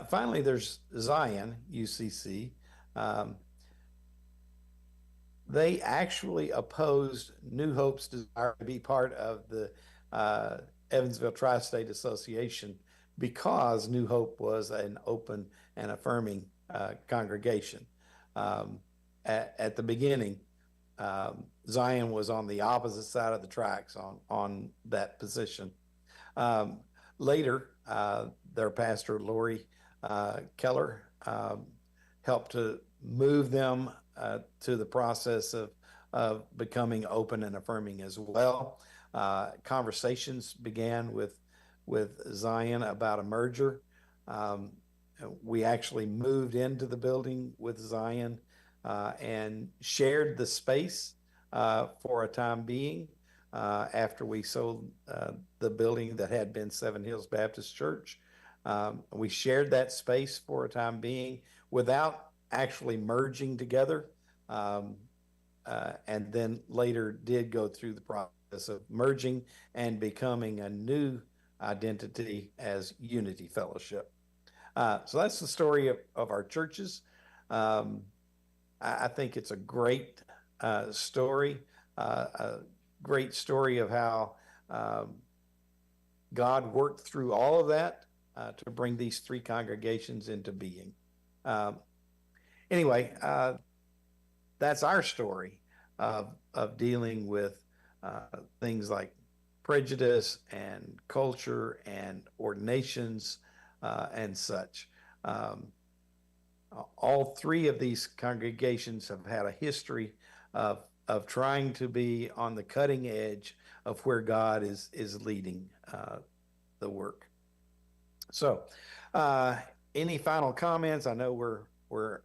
Finally, there's Zion UCC. They actually opposed New Hope's desire to be part of the Evansville Tri-State Association because New Hope was an open and affirming congregation. At the beginning, Zion was on the opposite side of the tracks on that position. Later, their pastor, Lori Keller, helped to move them to the process of becoming open and affirming as well. Conversations began with Zion about a merger. We actually moved into the building with Zion and shared the space for a time being after we sold the building that had been Seven Hills Baptist Church. We shared that space for a time being without actually merging together, and then later did go through the process of merging and becoming a new identity as Unity Fellowship. So that's the story of our churches. I think it's a great story, a great story of how God worked through all of that to bring these three congregations into being. Anyway, that's our story of dealing with things like prejudice and culture and ordinations and such. All three of these congregations have had a history of trying to be on the cutting edge of where God is leading the work. So, any final comments? I know we're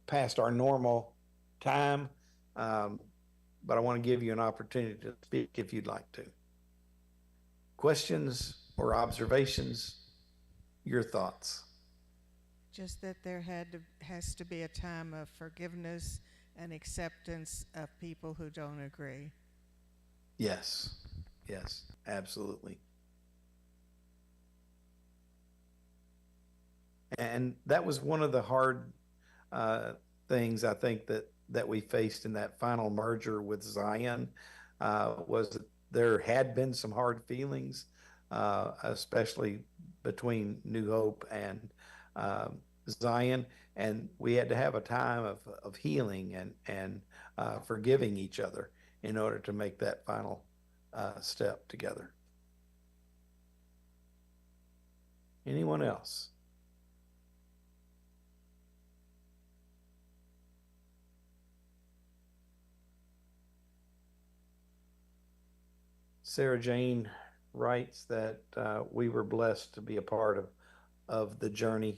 past our normal time, but I want to give you an opportunity to speak if you'd like to. Questions or observations? Your thoughts? Just that there has to be a time of forgiveness and acceptance of people who don't agree. Yes, absolutely. And that was one of the hard things I think that we faced in that final merger with Zion, was that there had been some hard feelings, especially between New Hope and Zion, and we had to have a time of healing and forgiving each other in order to make that final step together. Anyone else? Sarah Jane writes that we were blessed to be a part of the journey.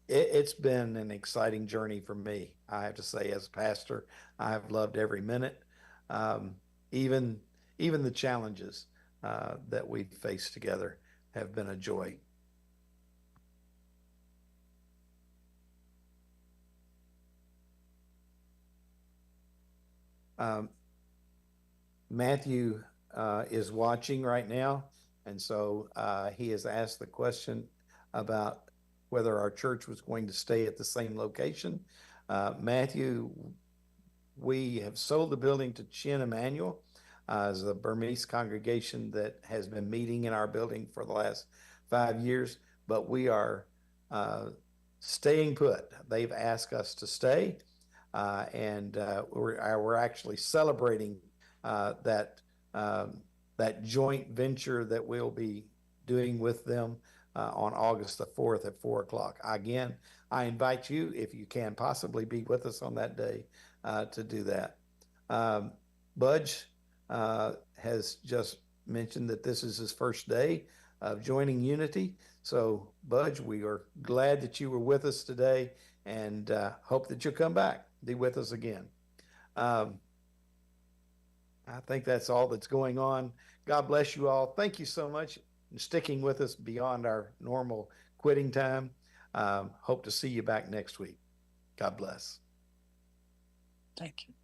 It's been an exciting journey for me. I have to say, as a pastor, I have loved every minute, even the challenges that we've faced together have been a joy. Matthew is watching right now, and so he has asked the question about whether our church was going to stay at the same location. Matthew, we have sold the building to Chin Emmanuel as the Burmese congregation that has been meeting in our building for the last 5 years, but we are staying put. They've asked us to stay, and we're actually celebrating that that joint venture that we'll be doing with them on August the 4th at 4 o'clock. Again, I invite you, if you can possibly be with us on that day, to do that. Budge has just mentioned that this is his first day of joining Unity. So, Budge, we are glad that you were with us today, and hope that you'll come back, be with us again. I think that's all that's going on. God bless you all. Thank you so much for sticking with us beyond our normal quitting time. Hope to see you back next week. God bless. Thank you.